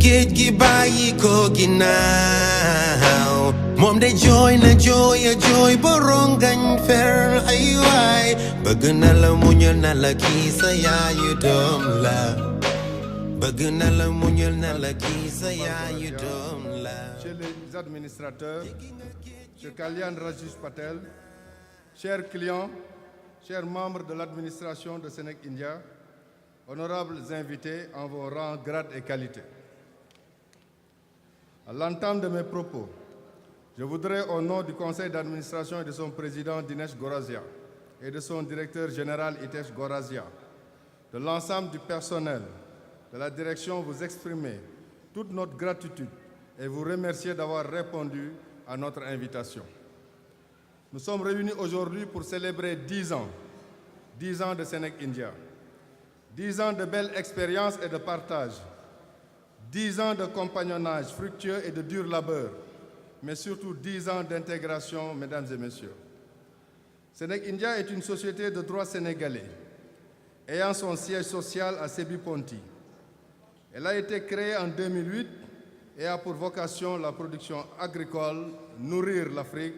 géej gi bàyyi ko ginnaaw moom de jooy na jooy a jooy ba rongañ fer ay waay bëgg na la muñal na la kii sa yaayu doom la bëgg na la muñal na la kii sa yaayu doom la. Chez les administrateurs, Chez Kalyan Rajesh Patel, chers clients, chers membres de l'administration de Senec India, honorables invités en vos rangs, grades et qualités. À l'entame de mes propos, je voudrais, au nom du conseil d'administration et de son président Dinesh Gorazia et de son directeur général Hitesh Gorazia, de l'ensemble du personnel de la direction, vous exprimer toute notre gratitude et vous remercier d'avoir répondu à notre invitation. Nous sommes réunis aujourd'hui pour célébrer 10 ans de Senec India, 10 ans de belles expériences et de partage, 10 ans de compagnonnage fructueux et de dur labeur, mais surtout 10 ans d'intégration, mesdames et messieurs. Senec India est une société de droit sénégalais, ayant son siège social à Sébi Ponti. Elle a été créée en 2008 et a pour vocation la production agricole, nourrir l'Afrique,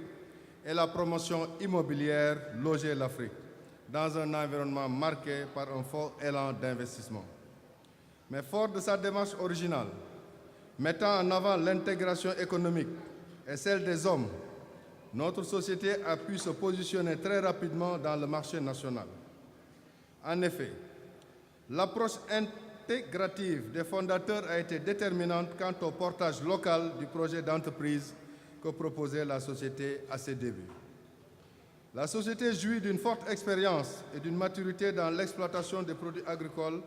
et la promotion immobilière, loger l'Afrique, dans un environnement marqué par un fort élan d'investissement. Mais fort de sa démarche originale, mettant en avant l'intégration économique et celle des hommes, notre société a pu se positionner très rapidement dans le marché national. En effet, l'approche intégrative des fondateurs a été déterminante quant au portage local du projet d'entreprise que proposait la société à ses débuts. La société jouit d'une forte expérience et d'une maturité dans l'exploitation des produits agricoles,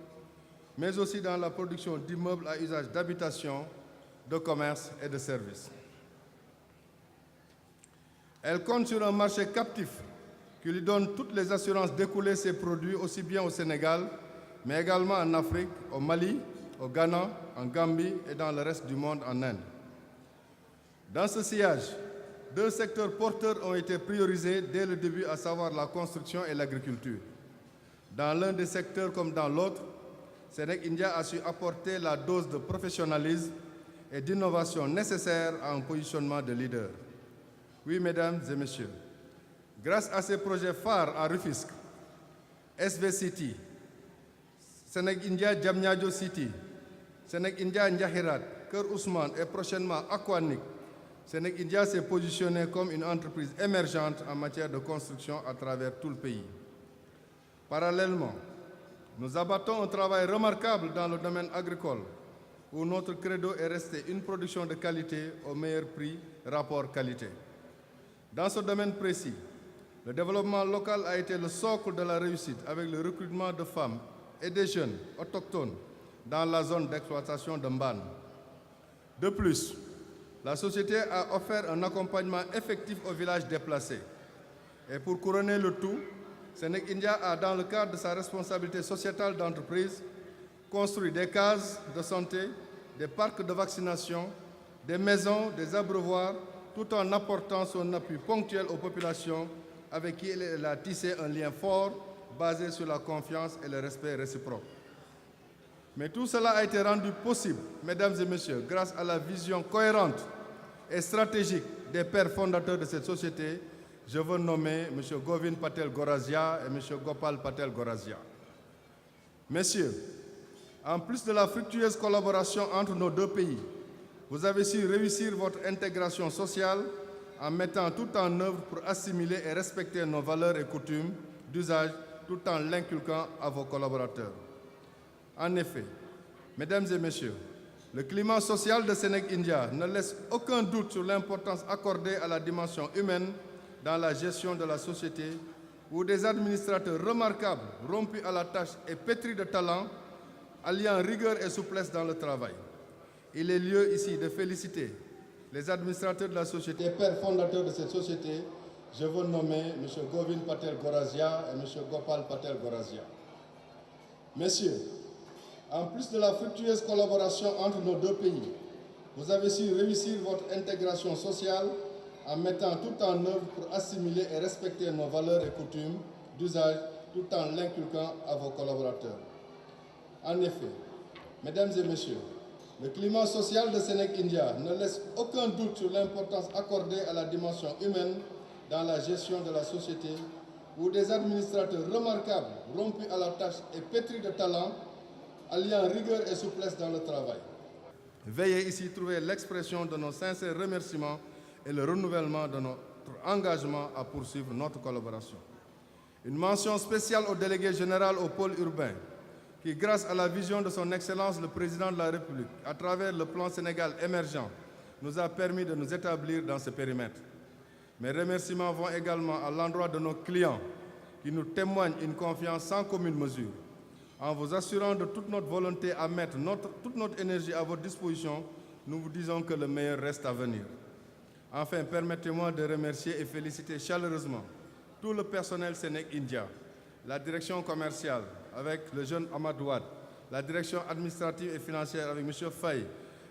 mais aussi dans la production d'immeubles à usage d'habitation, de commerce et de services. Elle compte sur un marché captif qui lui donne toutes les assurances d'écouler ses produits aussi bien au Sénégal, mais également en Afrique, au Mali, au Ghana, en Gambie et dans le reste du monde en Inde. Dans ce sillage, 2 secteurs porteurs ont été priorisés dès le début, à savoir la construction et l'agriculture. Dans l'un des secteurs comme dans l'autre, Senec India a su apporter la dose de professionnalisme et d'innovation nécessaire à un positionnement de leader. Oui, mesdames et messieurs, grâce à ces projets phares à Rufisque, SV City, Senec India Diamniadio City, Senec India Ndiahirat, Keur Ousmane et prochainement Aquanic, Senec India s'est positionné comme une entreprise émergente en matière de construction à travers tout le pays. Parallèlement, nous abattons un travail remarquable dans le domaine agricole, où notre credo est resté une production de qualité au meilleur prix, rapport qualité. Dans ce domaine précis, le développement local a été le socle de la réussite avec le recrutement de femmes et des jeunes autochtones dans la zone d'exploitation de Mbane. De plus, la société a offert un accompagnement effectif aux villages déplacés. Et pour couronner le tout, Senec India a, dans le cadre de sa responsabilité sociétale d'entreprise, construit des cases de santé, des parcs de vaccination, des maisons, des abreuvoirs, tout en apportant son appui ponctuel aux populations avec qui elle a tissé un lien fort basé sur la confiance et le respect réciproque. Mais tout cela a été rendu possible, mesdames et messieurs, grâce à la vision cohérente et stratégique des pères fondateurs de cette société. Je veux nommer M. Govind Patel Gorazia et M. Gopal Patel Gorazia. Messieurs, en plus de la fructueuse collaboration entre nos 2 pays, vous avez su réussir votre intégration sociale en mettant tout en œuvre pour assimiler et respecter nos valeurs et coutumes d'usage tout en l'inculquant à vos collaborateurs. En effet, mesdames et messieurs, le climat social de Senec India ne laisse aucun doute sur l'importance accordée à la dimension humaine dans la gestion de la société, où des administrateurs remarquables, rompus à la tâche et pétris de talent, alliant rigueur et souplesse dans le travail. Il est lieu ici de féliciter les administrateurs de la société, les pères fondateurs de cette société. Je veux nommer M. Govind Patel Gorazia et M. Gopal Patel Gorazia. Messieurs, en plus de la fructueuse collaboration entre nos 2 pays, vous avez su réussir votre intégration sociale en mettant tout en œuvre pour assimiler et respecter nos valeurs et coutumes d'usage tout en l'inculquant à vos collaborateurs. En effet, mesdames et messieurs, Le climat social de Sénégal-India ne laisse aucun doute sur l'importance accordée à la dimension humaine dans la gestion de la société, où des administrateurs remarquables, rompus à la tâche et pétris de talent, alliant rigueur et souplesse dans le travail. Veuillez ici trouver l'expression de nos sincères remerciements et le renouvellement de notre engagement à poursuivre notre collaboration. Une mention spéciale au délégué général au pôle urbain, qui, grâce à la vision de son Excellence le Président de la République, à travers le plan Sénégal émergent, nous a permis de nous établir dans ce périmètre. Mes remerciements vont également à l'endroit de nos clients, qui nous témoignent une confiance sans commune mesure. En vous assurant de toute notre volonté à mettre toute notre énergie à votre disposition, nous vous disons que le meilleur reste à venir. Enfin, permettez-moi de remercier et féliciter chaleureusement tout le personnel Sénégal-India, la direction commerciale avec le jeune Ahmad Ouad, la direction administrative et financière avec M. Faye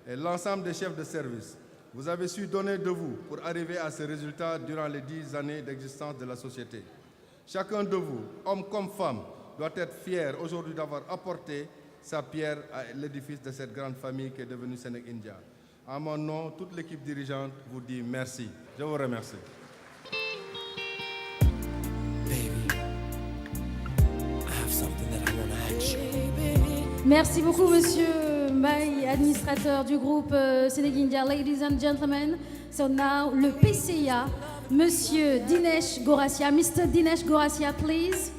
et l'ensemble des chefs de service. Vous avez su donner de vous pour arriver à ce résultat durant les 10 années d'existence de la société. Chacun de vous, homme comme femme, doit être fier aujourd'hui d'avoir apporté sa pierre à l'édifice de cette grande famille qui est devenue Sénégal-India. En mon nom, toute l'équipe dirigeante vous dit merci. Je vous remercie. Merci beaucoup, Monsieur Mbaye, administrateur du groupe Sénégal-India. Ladies and gentlemen, so now le PCA, Monsieur Dinesh Gorasia. Mr. Dinesh Gorasia, please.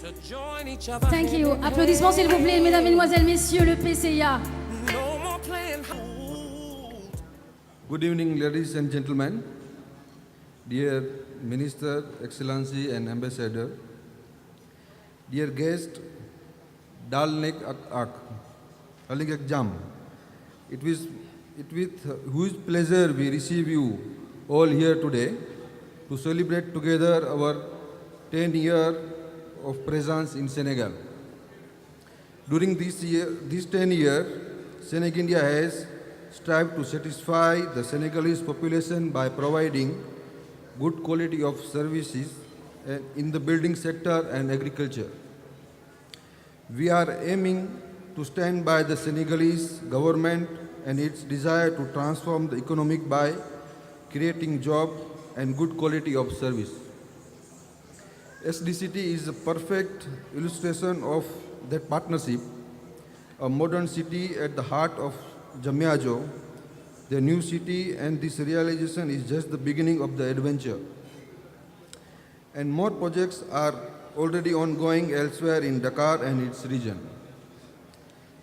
Thank you. Applaudissements, s'il vous plaît, mesdames, mesdemoiselles, messieurs, le PCA. Good evening, ladies and gentlemen, dear Minister, Excellency and Ambassador, dear guest, Dalnek Ak, Alingak Jam. It with whose pleasure we receive you all here today to celebrate together our 10 years of presence in Senegal. During this 10 years, Sénégal-India has strive to satisfy the Senegalese population by providing good quality of services in the building sector and agriculture. We are aiming to stand by the Senegalese government and its desire to transform the economic by creating jobs and good quality of service. SDCT is a perfect illustration of that partnership, a modern city at the heart of Jamiajo, the new city, and this realization is just the beginning of the adventure. And more projects are already ongoing elsewhere in Dakar and its region.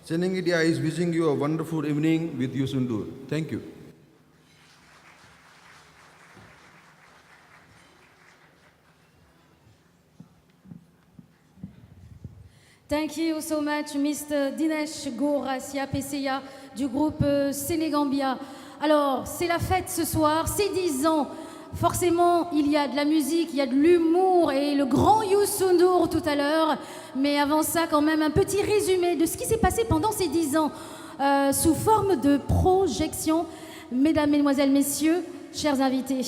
Sénégal-India is wishing you a wonderful evening with Youssou N'Dour. Thank you. Thank you so much, Mr. Dinesh Gorasia, PCA du groupe Sénégambia. Alors, c'est la fête ce soir, c'est 10 ans. Forcément, il y a de la musique, il y a de l'humour et le grand Youssou N'Dour tout à l'heure. Mais avant ça, quand même, un petit résumé de ce qui s'est passé pendant ces 10 ans sous forme de projection. Mesdames, Mesdemoiselles, Messieurs, chers invités.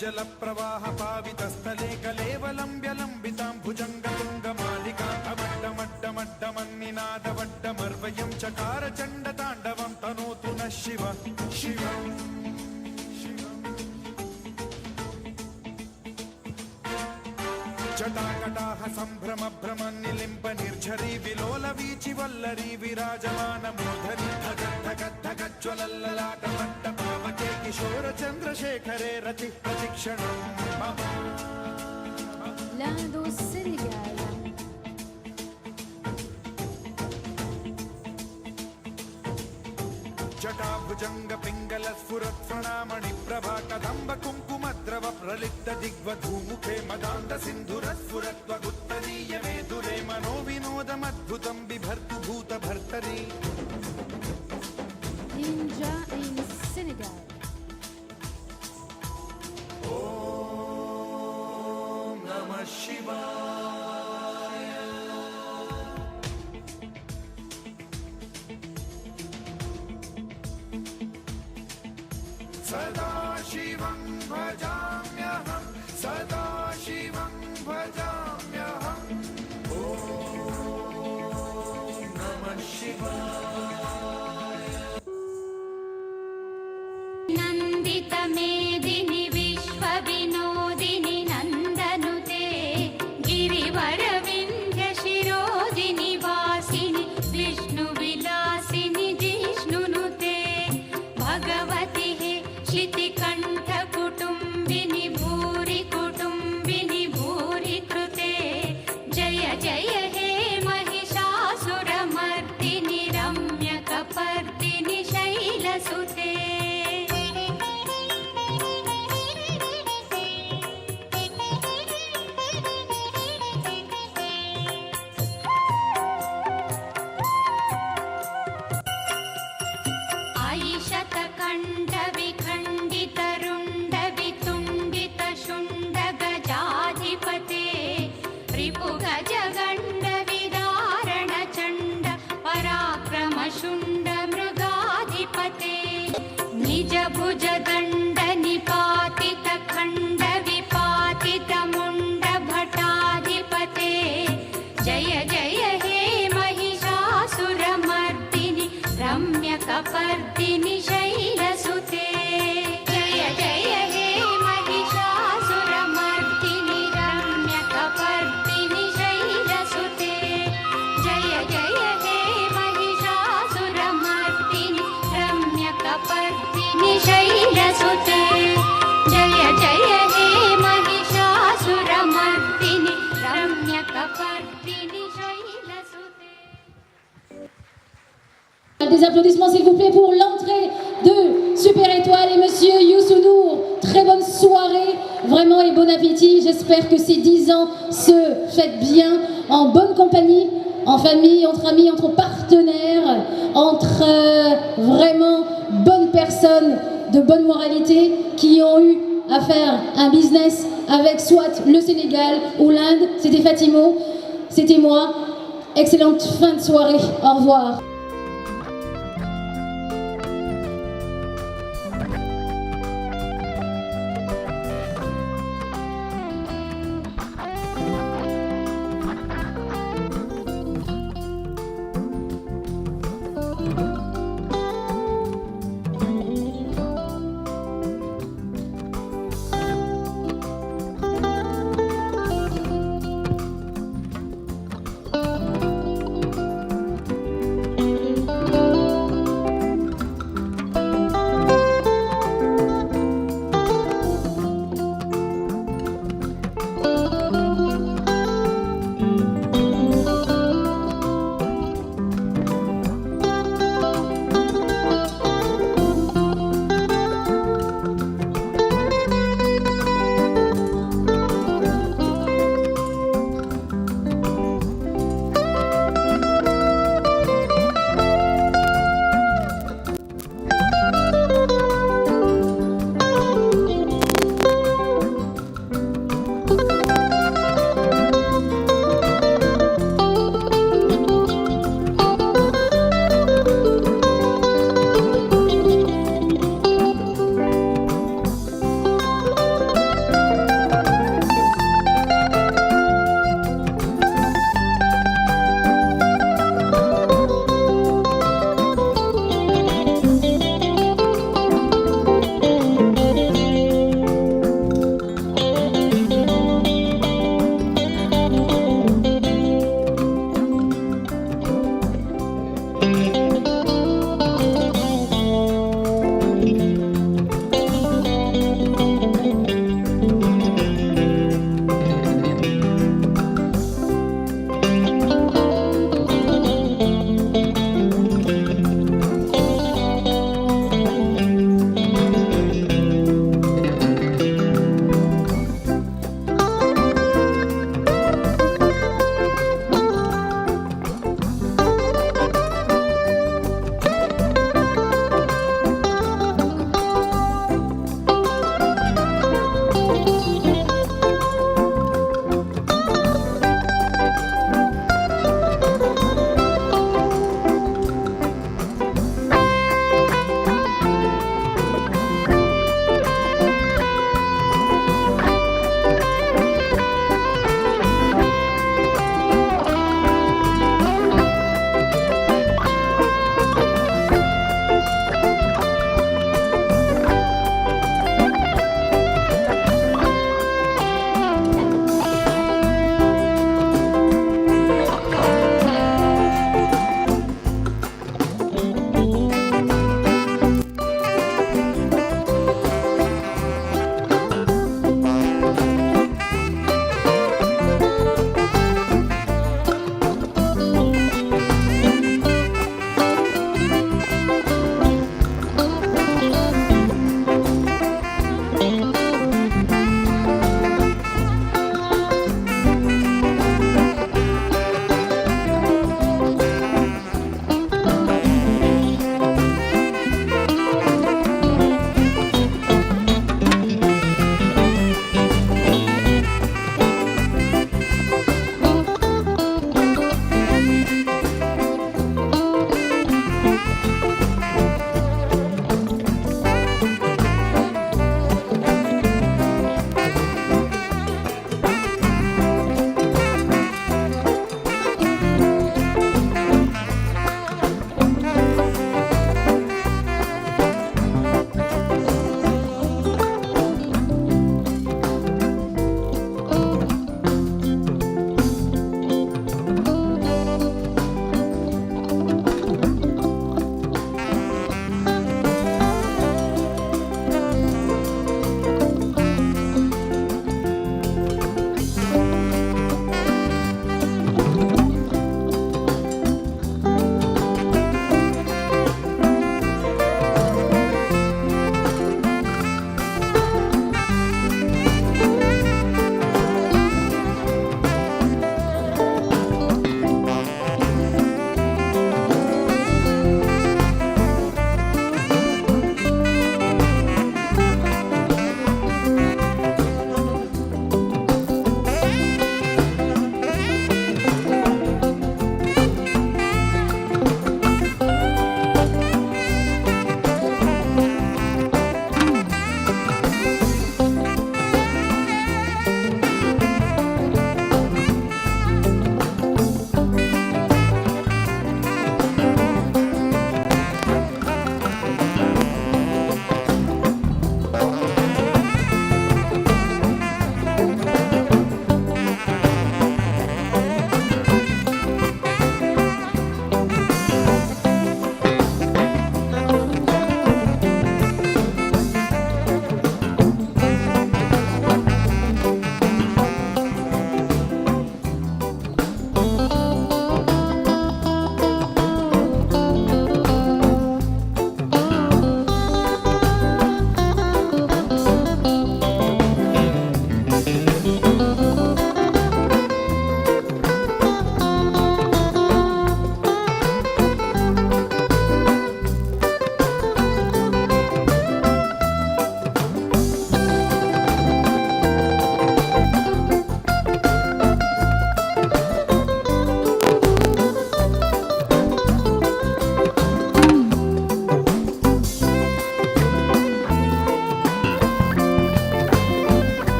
जल प्रवाह पावितस्थले कलेवलम्ब्यलम्बितां भुजङ्गतुङ्गमालिकान्तमड्डमड्डमड्डमन्निनादवड्डमर्वयं चकार चण्डताण्डवं तनोतु नः शिव शिव जटाकटाह सम्भ्रम भ्रमन्निलिम्ब निर्झरी विलोल वीचि वल्लरी विराजमान मूर्धनि धगद्धगद्धगज्ज्वलल्ललाट मट्टपावके किशोर चन्द्रशेखरे रति प्रतिक्षणं मम L'Indo Sénégal. जटाभुजंग पिंगल स्फुरत् प्रणामणि प्रभा कदम्ब कुङ्कुमद्रव प्रलिप्त दिग्वधूमुखे मदान्ध सिन्धुरस्फुरत्वगुत्तरीय मेधुरे मनोविनोदमद्भुतं बिभर्तु भूत भर्तरि सदाशिवं भजाम्यहं सदाशिवं भजाम्यहम् ॐ नमः शिवाय नन्दितमेदिनि विश्वविनोदिनि नन्दनुते गिरिवरविन्ध्यशिरोदिनि वासिनि विष्णुविलासिनि जिष्णुनुते भगवति हे शितिकण्ठकुटुम्बिनि भूरि कुटुम्बिनि भूरि कृते जय जय हे महिषासुरमर्दिनि रम्यकपर्दिनि शैलसुते आयिषतकण्ठविखण्डितरुण्डवितुण्डितशुण्डगजाधिपते रिपुगजगण्डविदारणचण्ड पराक्रमशुण्डमृगाधिपते निजभुजदण्डनिपातितखण्डविपातितमुण्डभटाधिपते जय जय हे महिषासुरमर्दिनि रम्यकपर्दिनि शैलसुते जय जय हे महिषासुरमर्दिनि रम्यकपर्दिनि शैलसुते जय जय हे महिषासुरमर्दिनि रम्यकपर्दिनि शैलसुते जय जय हे महिषासुरमर्दिनि रम्यकपर्दिनि शैलसुते। Des applaudissements s'il vous plaît pour l'entrée de Super Étoile et Monsieur Youssou. Très bonne soirée, vraiment et bon appétit. J'espère que ces 10 ans se fêtent bien, en bonne compagnie, en famille, entre amis, entre partenaires, entre vraiment bonnes personnes de bonne moralité qui ont eu à faire un business avec soit le Sénégal ou l'Inde. C'était Fatimo, c'était moi. Excellente fin de soirée. Au revoir.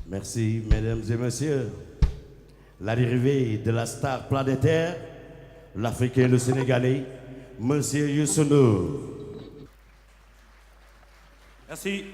Merci, mesdames et messieurs. L'arrivée de la star planétaire, l'Africain, le Sénégalais, Monsieur Youssou Ndour. Merci.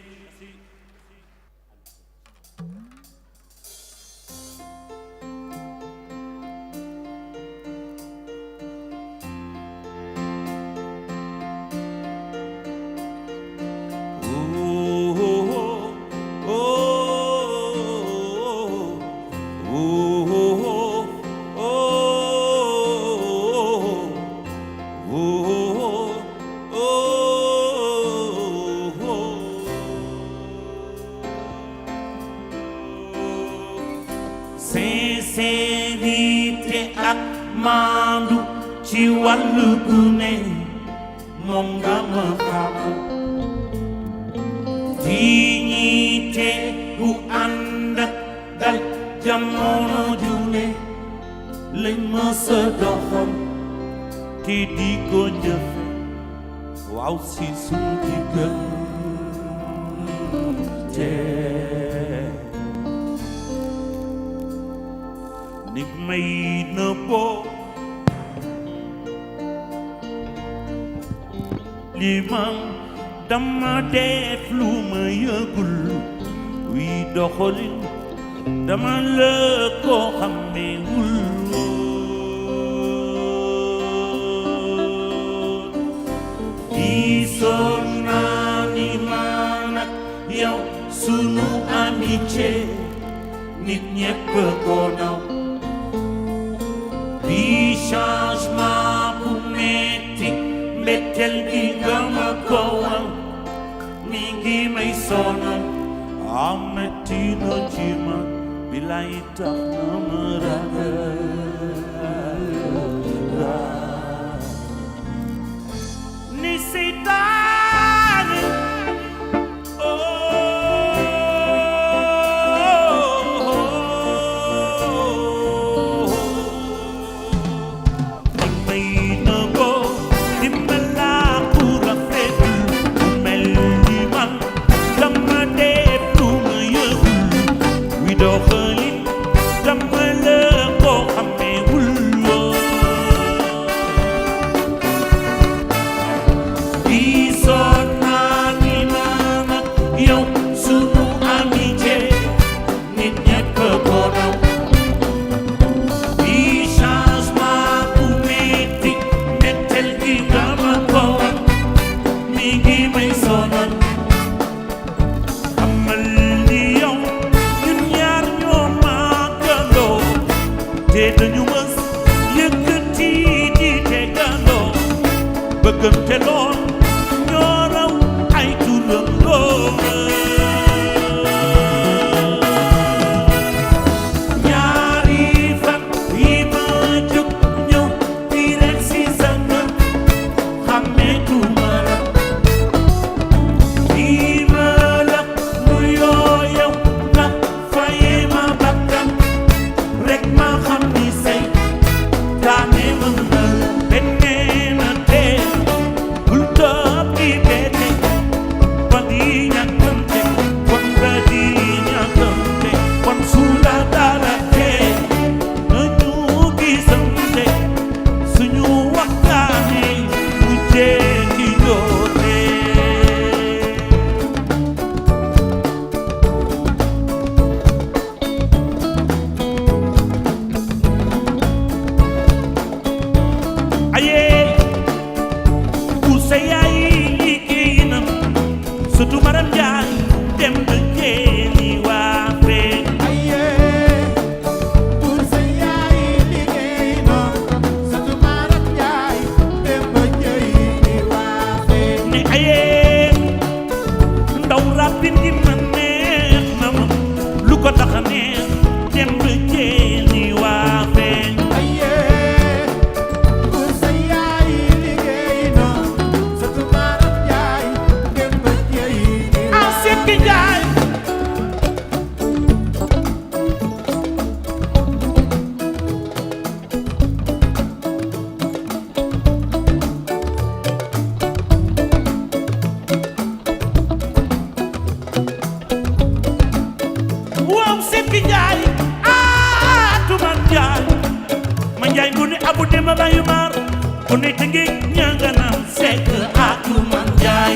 Sincérité ak maandu ci wàllu gune moom nga ma xamal dignité bu ànd ak dal jamono june lañ ma sa doxal te di ko jëfe waaw si suñu diggante nig may nëbboo li man dama def lu ma yëgul wi doxalin dama la ko xamewul gisoon naa ni man ak yow sunu amitié nit ñépp ko naw bi changement bu metti mbetteel gi nga ma ko wan mi ngi may sonal metti na ci man bilay tax na ma ragal ni seytaane bëggante lool ñoo raw ay turandoo ñaari fan yi ma jóg ñëw di rek si sa ngër xàmmeetuma la di ma la nu yooyow nga fayee ma bakkan rek ma xam ni say daane mën na la beneen a tee abu dem bayu mar ku ne tënge ñanga naan sekk Atuman Njaay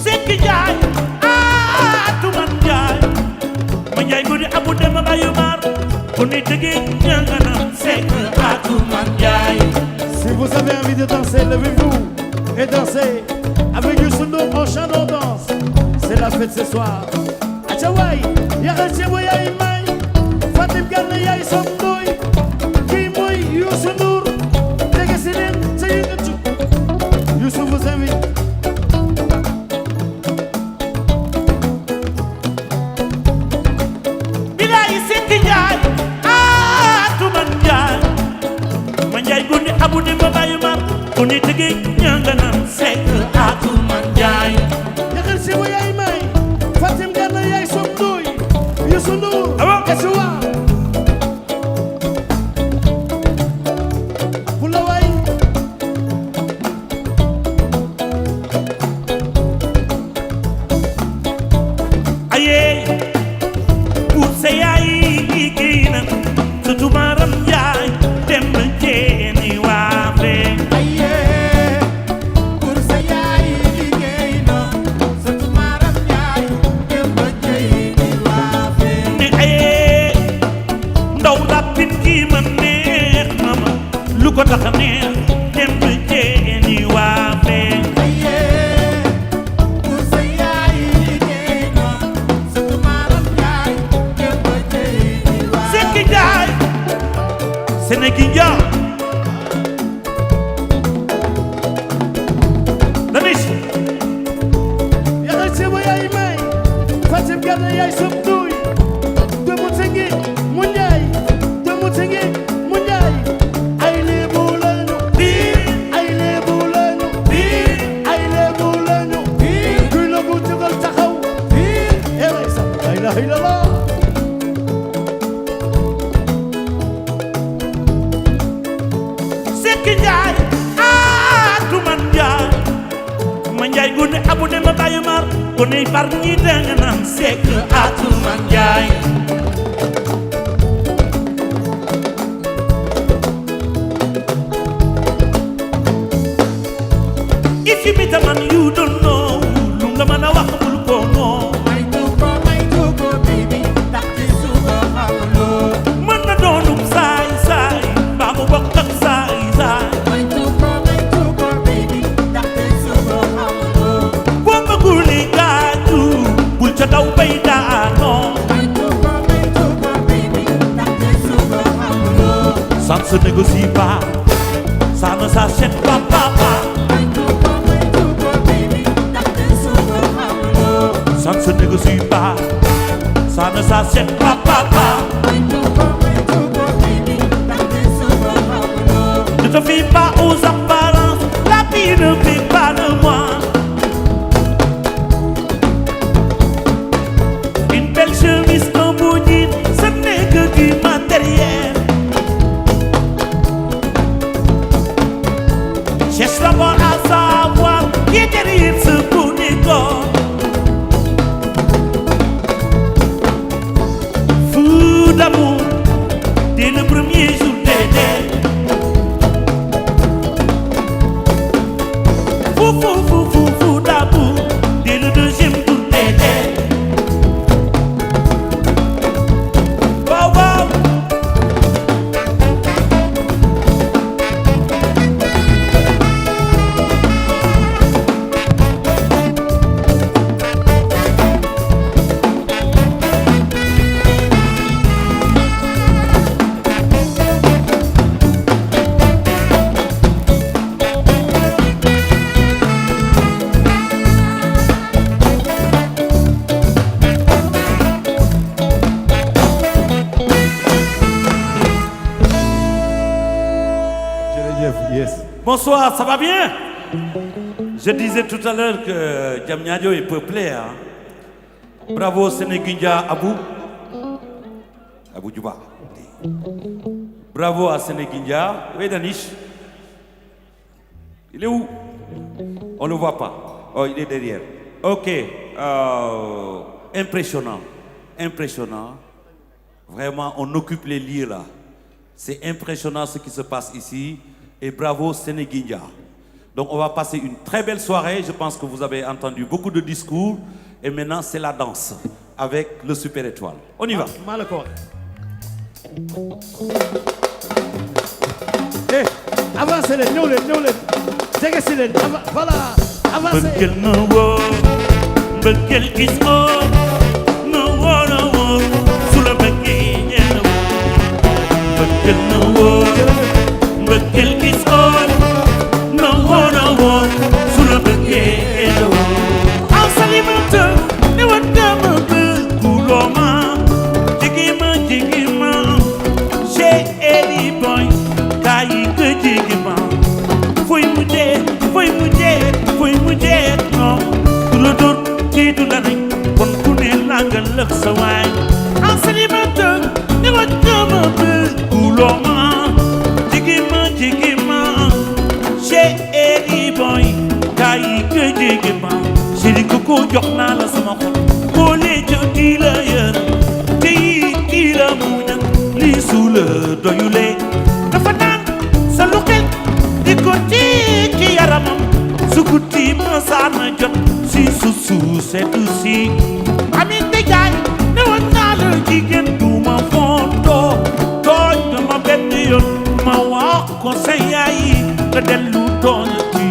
sekk Njaay Atuman Njaay ma Njaay bu di abu dem bayu mar ku ne tënge ñanga naan sekk Atuman Njaay. Si vous avez envie de danser, levez-vous et dansez avec Youssou Ndour en chant en danse. C'est la fête ce soir. Achawai, Yakhal Chebo Yaay May, Fatim Gana Yaay Som Ndoy, kii mooy Youssou Ndour. Jege si leen sa yëngatu. Youssou vous invite. Bilaay Sekk Njaay Atuman Njaay ma Njaay bu ne abu dem bayu mar ku ne tëgge ñanga naan sekk Atuman Njaay. Yakhal Chebo Yaay May, Fatim Gana Yaay Som Ndoy, Youssou Ndour. Esuwa. Pula waay. Aye pour sa yaay liggéey na surtout Maram Njaay dem na jeeni waafe. Aye pour sa yaay liggéey na surtout Maram Njaay dem ba jeeni waafe. ne aye ndaw lappin kii ma neex na ma lu ko tax a neex dem na jeeni waafe. Aye pour sa yaay liggéey na surtout Maram Njaay dem ba jeeni waafe. Sekk Njaay Sénégal Danis Yakhal Chebo Yaay May, Fatim Gana Yaay Som Ndoy, Doomu Tëngéej mu Njaay, Doomu Tëngéej mu Njaay. Ay Lebu lañu, ay Lebu lañu, ay Lebu lañu. Kuy Lebu jógal taxaw. Way sax la ilaha illallah. Sekk Njaay Atuman Njaay ma Njaay gune abu dem bayu mar gune far ñi danga naan sekk Atuman Njaay. If you meet a man you don't know lu nga mën a wax bul ko moo May tuko baby ndax ci suba xamuloo. mën na doonub saay saay mbaa mu bokk ak saay saay. May tuko baby ndax ci suba xamuloo. boo bëgguli gaaju bul ca daw bay daanoo. May tuko baby ndax ci suba xamuloo. Ça ne se négocie pas, ça ne s'achète pas, papa. May tuko baby ndax ci suba xamuloo. Ça ne se négocie pas, ça ne s'achète pas, papa. May tuko baby ndax ci suba xamuloo. Ne te fie pas aux apparences, la vie ne fait pas de moi. Une belle chemise, un beau jean, ce n'est que du matériel. Cherche d'abord à savoir qui est derrière ce beau décor. Fou d'amour dès le premier jour d'été. Fou d'amour dès le deuxième jour d'été. Wow, wow. Bonsoir, ça va bien? Je disais tout à l'heure que Diamniadio est peuplé. Hein? Bravo Sénégindia Abou. Abou Djouba. Bravo à Sénégindia. Oui, Danish. Il est où? On ne le voit pas. Oh, il est derrière. Ok. impressionnant, impressionnant. Vraiment, on occupe les lieux là. C'est impressionnant ce qui se passe ici. Et bravo Sénéguindia. Donc on va passer une très belle soirée. Je pense que vous avez entendu beaucoup de discours. Et maintenant, c'est la danse avec le Super Étoile. On y va. maa la ko wax. Eh, avancez leen ñëw leen jege si leen voilà avancez. Mbëggeel na woo mbëggeel gis ko na woo su la bëggee ñenn mbëggeel na woo mbëggeel gis ko na woo su la bëggee ñenn aw salimata ne wa dama bëgguloo ma jigi ma chéri boy kaay nga jigi ma fuy mujjee non du la dóor kii du la rek kon ku ne langal lëg sa waay en célibataire ni wa dama bëgguloo ma jigi ma chéri boy kaay nga jigi ma chéri ko jox naa la sama xol koo lee jëw di la yër te yi kii la mu nag lii su la doyulee dafa naan sa lu xel di ko ci yaramam su guddi ma saana jot si su seddu si amin te jaay ne woon naa la jigéen du ma fontoo tooñ nga ma benn yoon ma wax ko sa yaay nga dellu tooñ ci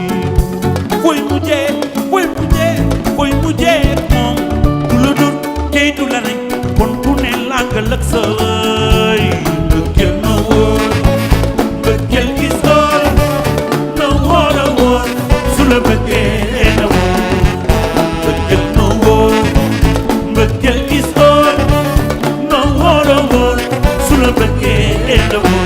fuy mujjee moom du la dul tey du la rek kon ku ne langal ak sa wëy mbëggeel na wóor mbëggeel gis dool na wóor a wóor su la bëggee na wóor mbëggeel na wóor mbëggeel gis dool na wóor a wóor su la bëggee na wóor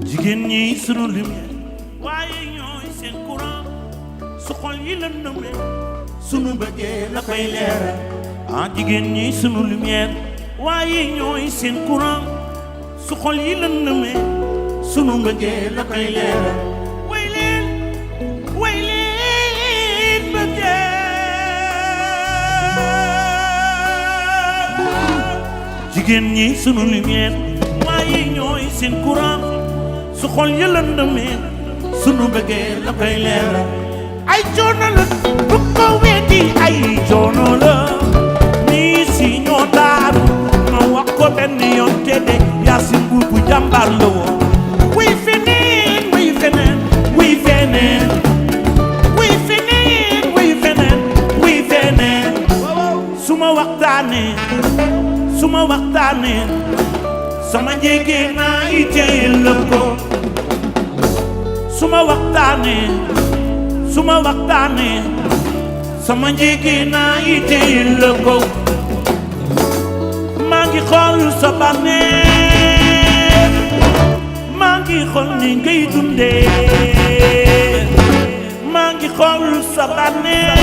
jigéen ñi sunu lumière waaye ñooy seen courant su xol yi lëndëmee sunu bëggee la koy leeral ah jigéen ñi sunu lumière waaye ñooy seen courant su xol yi lëndëmee sunu bëggee la koy leeral way leen bëggee jigéen ñi sunu lumière waaye ñooy seen courant su xol yi lëndëmee sunu bëggee la koy leeral ay coono la bu ko weddi ay coono la nii si ñoo daaru ma wax ko benn yoon te de Yaasin bu jàmbaar la woon wuy feneen su ma waxtaanee sama njëgee naa iteel la ko su ma waxtaanee sama njëgee naa iteel la ko maa ngi xool sa bànneex maa ngi xool ni ngay dundee maa ngi xool sa bànneex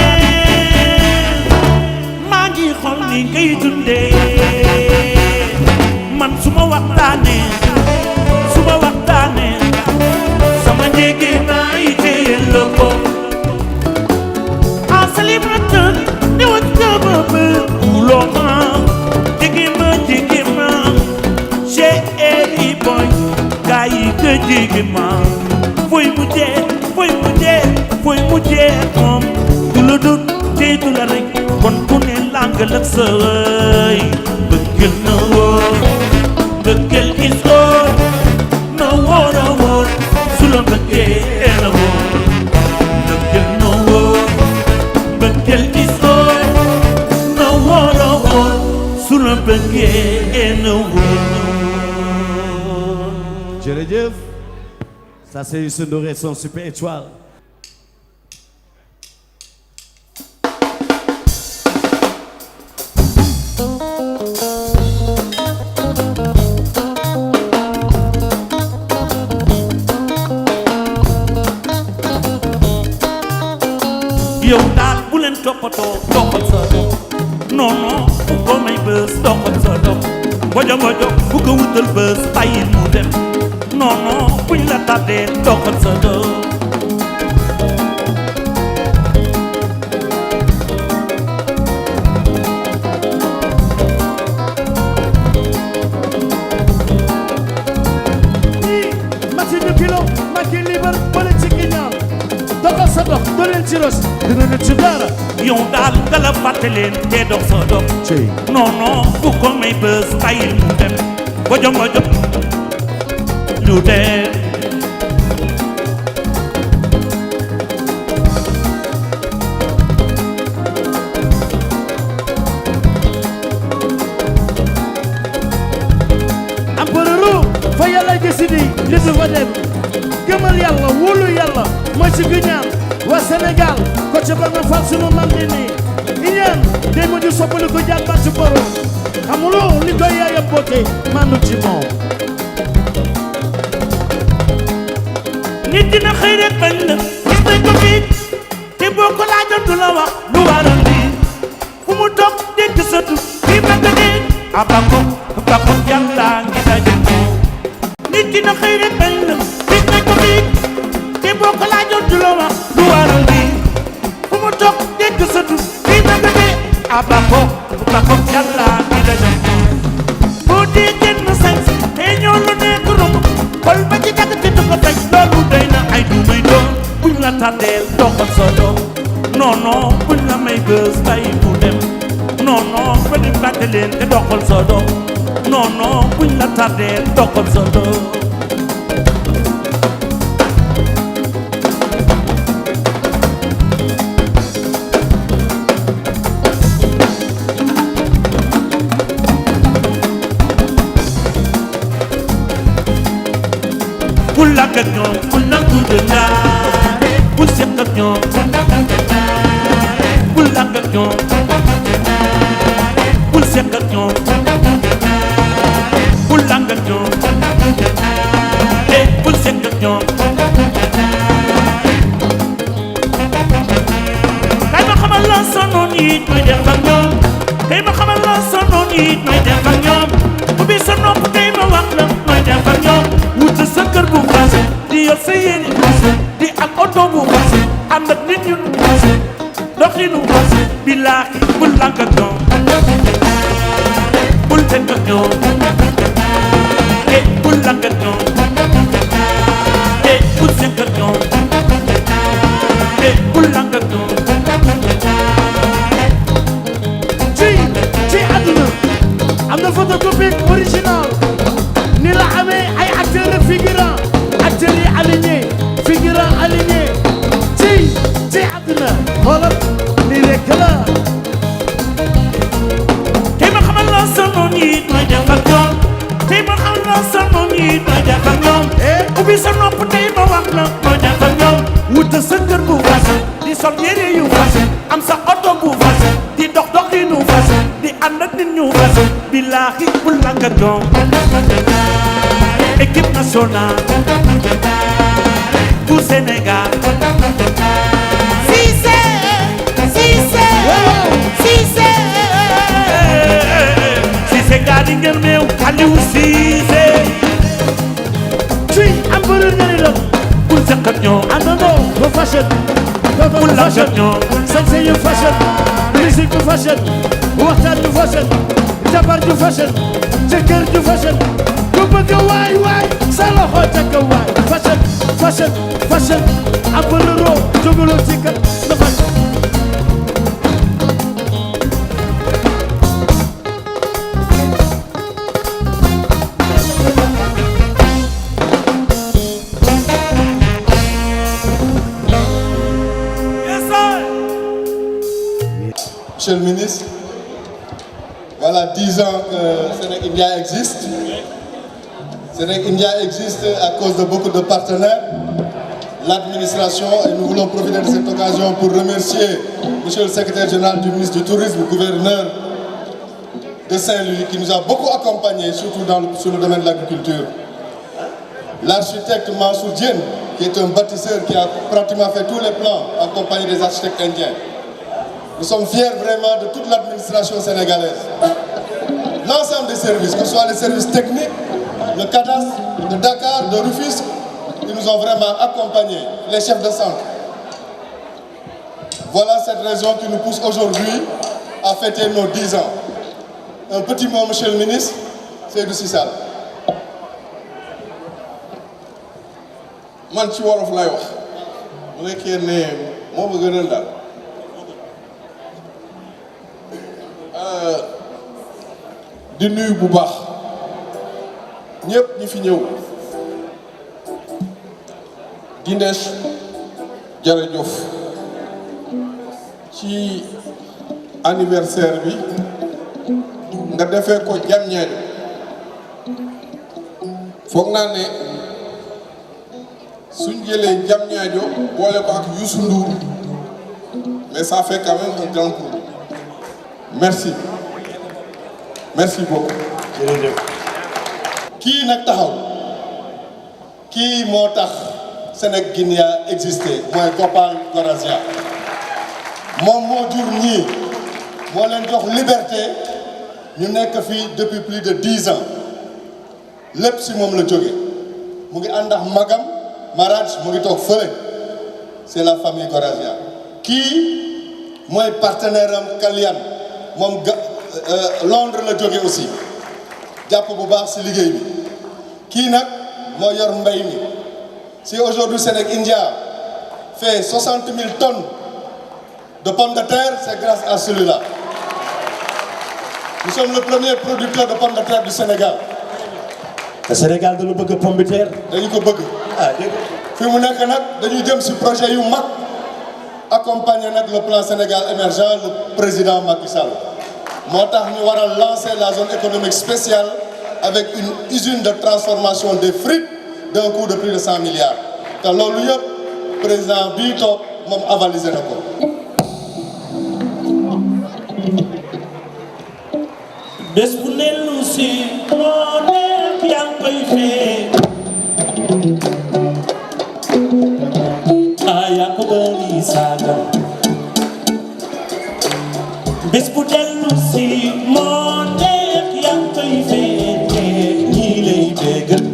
maa ngi xool ni ngay dundee man su ma waxtaanee sama njëgee naa iteel la ko en célibataire ni wa dama bëgguloo ma jigi ma chéri boy gaa yi nga jigi ma fuy mujjee moom du la dut tey du la rek kon ku ne langal ak sa wëy bëggeel na wóor bëggeel is wóor na wóor a wóor su la bëggee na wóor bëggeel na wóor bëggeel is wóor na wóor a wóor su la bëggee na wóor jërëjëf. Ça c'est Youssou Ndour et son Super Étoile. yow daal bu leen toppatoo doxal sa dox non non bu ko may bës doxal sa dox ngojo ngojo bu ko wutal bës bàyyil mu dem non non buñ la tàddee doxal sa dox Mati kilo maki liber bale ci ginnaaw doxal sa dox doo leen ci ros dina ne ci dara yow daal nga la fàtte leen te dox sa dox non non bu ko may bës bàyyil mu dem ngojo ngojo ñu dem empereur fa yàlla décidé li du fa dem gëmal yàlla wóolu yàlla mooy ci ginnaaw waa Sénégal ko ca ba nga fal sunu man di nii iñaan day mujj soppali ko jàmbaat ci borom xamuloo li koy yaaya boote mandu ci moom nit dina xëy rek bañ la gis nañ ko fii te boo ko laajoon du la wax lu waral lii fu mu toog dégg sa tur fii ba nga dégg abako yàlla ngi daje nit dina xëy rek bañ la gis nañ ko fii te boo ko laajoon du la wax lu waral lii fu mu toog dégg sa tur fii ba nga dégg abako yàlla ngi daje boo dee génn sañ te ñoo lu nekk romb xol ba ci dagg te du ko faj loolu day na ay du may doon buñ la tàddeel doxal sa doom non non buñ la may bës bàyyi mu dem non non ba di fàtte leen te doxal sa doom non non buñ la tàddeel doxal sa doom bul làkk ak ñoom bul nangu dëngaare bul seq ak ñoom bul làkk ak ñoom bul seq ak ñoom bul làkk ak ñoom bul seq ak ñoom kay ma xamal la sonoon yi nooy def ak ñoom kay ma xamal la sonoon yi nooy def ak ñoom ubbi sa nopp tey ma wax la nooy def ak ñoom wuta sa kër bu fas di yor sa yéene di am oto bu fas ànd ak nit ñu doxinu fas billaahi bul lànk ak ñoom bul fekk ak ñoom bul lànk ak ñoom bul fekk ak ñoom bul lànk ak ñoom ci àdduna am na photocopie original ni la amee ay acteurs figurant acteurs yi aligné figurant aligné ci àdduna xoolal ni rek la tey ma xamal la sonoon yi nooy def ak ñoom tey ma xamal la sonoon yi nooy def ak ñoom ubbi sa nopp tey ma wax la nooy def ak ñoom wuta sa kër bu fas di sol yére yu fas am sa oto bu fas di dox dox di nu fas di ànd ak nit ñu fas billaahi bul lànk ak ñoom équipe nationale bu Sénégal Cissé gaa di ngeen meew Aliou Cissé ci empereur nga ni la bul seq ak ñoom àndandoo ba fashion bul lànk ak ñoom sañse yu fashion musique yu fashion waxtaan yu fashion jabar ju fashion jëkkër ju fashion ku bëgg waay waay sa loxo ca kaw waay fashion empereur jógaloo ci kat na fashion Monsieur le ministre, voilà 10 ans que Sénégal existe. Sénègue India existe à cause de beaucoup de partenaires, l'administration, et nous voulons profiter de cette occasion pour remercier Monsieur le secrétaire général du ministre du Tourisme, le gouverneur de Saint-Louis, qui nous a beaucoup accompagnés, surtout sur le domaine de l'agriculture. L'architecte Mansour Diène, qui est un bâtisseur qui a pratiquement fait tous les plans en compagnie des architectes indiens. Nous sommes fiers vraiment de toute l'administration sénégalaise. L'ensemble des services, que ce soit les services techniques, le cadastre de Dakar, de Rufisque, qui nous ont vraiment accompagnés, les chefs de centre. Voilà cette raison qui nous pousse aujourd'hui à fêter nos 10 ans. Un petit mot, monsieur le ministre, Seydou Sissal. man ci wolof lay wax mu nekkee ne moo ma gënal daal di nuyu bu baax ñëpp ñi fi ñëw Dinesh jërëjëf ci anniversaire bi nga defee ko Diamniadio foog naa ne suñ jëlee Diamniadio boole ko ak Youssou Ndour mais ça fait quand même un grand coup. Merci beaucoup. jërëjëf. kii nag taxaw kii moo tax Sénègue Guinea existé mooy Gopal Gorazia moom moo jur ñii moo leen jox liberté ñu nekk fii depuis plus de 10 ans lépp si moom la jóge mu ngi ànd ak magam Maraj mu ngi toog fële c'est la famille Gorazia kii mooy partenaire am Kalian moom Londres la jóge aussi jàpp bu baax si liggéey bi kii nag moo yor mbay mi si aujourd'hui Sénègue India fait 60 000 tonnes de pommes de terre, c'est grâce à celui-là. Nous sommes le premier producteur de pommes de terre du Sénégal. Le Sénégal dañu bëgg pomme de terre. dañu ko bëgg. ah dégg fi mu nekk nag dañuy jëm si projet yu mag accompagner nag le plan Sénégal émergent le président Macky Sall moo tax ñu war a lancer la zone économique spéciale avec une usine de transformation des frites d'un coût de plus de 100 milliards te loolu yëpp président bii toog moom avalisé na ko. bés bu nellu si moo nekk yaa ngi koy fee yaa ko bari saaga bés bu dellu si moo nekk yaa ngi koy fee ñii lay bégal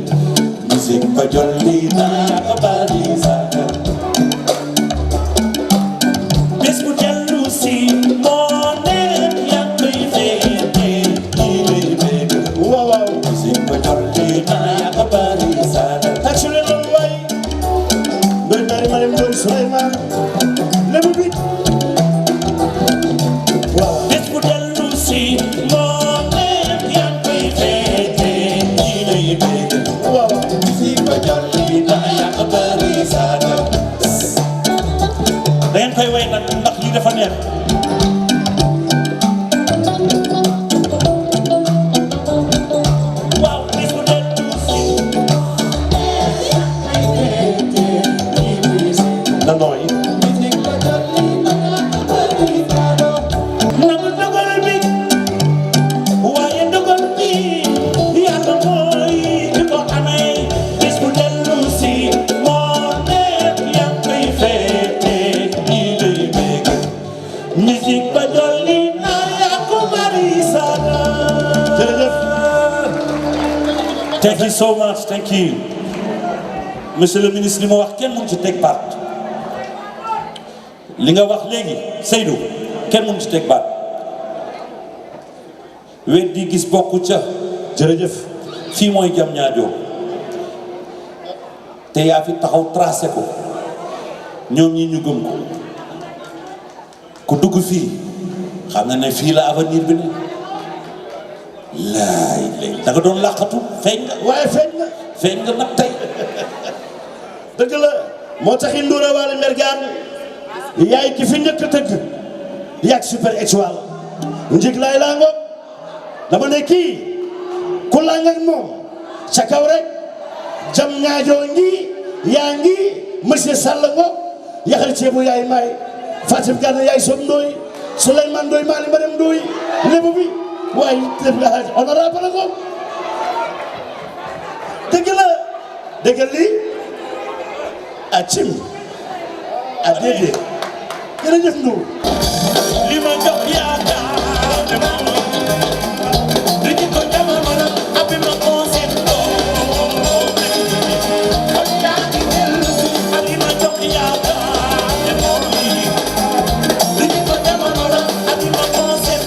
musique ba jolli yaa ko bari saaga bés bu dellu si moo nekk yaa ngi koy fee Souleymane Lébu bi waaw bés bu dellu si moo nekk yaa ngi koy féete ñi lay bégal waaw si ko jolli na yaa ko bari saaga da ngeen koy way nag ndax lii dafa neex waaw bés bu dellu si na nooy nangu dogal bi waaye dogal bi yàlla mooy ki ko amee bés bu dellu si moo nekk yaa ngi koy féete ñii lay bégal musique ba dolli na yaa ko bari saaga jërëjëf. Thank you so much, thank you. Monsieur le ministre li ma wax kenn mënu ci teg baat li nga wax léegi Seydou kenn mënu ci teg baat wet di gis bokku ca jërëjëf. fii mooy Diamniadio te yaa fi taxaw tracé ko ñoom ñi ñu gëm ko ku dugg fii xam na ne fii la avenir bi ne laay léegi da nga doon làqatu feeñ nga waaye feeñ nga nag tey dëgg la moo taxi Ndoura Wale Mergane yaay ki fi njëkk a tëgg yàgg super étoile njig laay laa ngoog dama ne kii ku laa nga moom ca kaw rek jam ñaajoo ngi yaa ngi monsieur Sall ngo yaxal ceebu yaay may Fatim Gana yaay som Ndoye Souleymane Ndoye Mali Madame Ndoye lébu bi waaye def nga honorable ko dëgg lii a cim a déedéet jërëjëf Ndour li ma jox yaakaar ne moom li ci ko jamono la abi ma conseil li ma jox yaakaar ne moom li ci ko jamono la abi ma conseil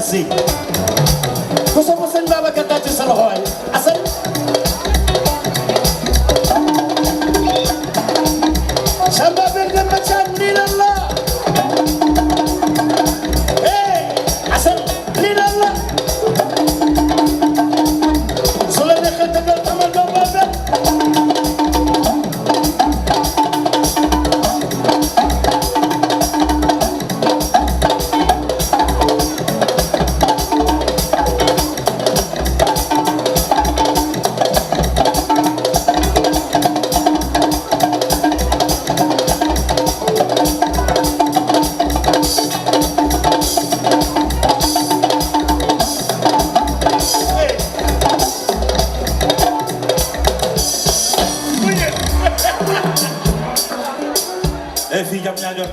Sy ku sopp sëñ Babacar tàcc sa loxo waay Assane Samba ben dem ba Thiam lii lan la Assane lii lan la su la neexee tëggal sama doom ba benn fii jam ñaajo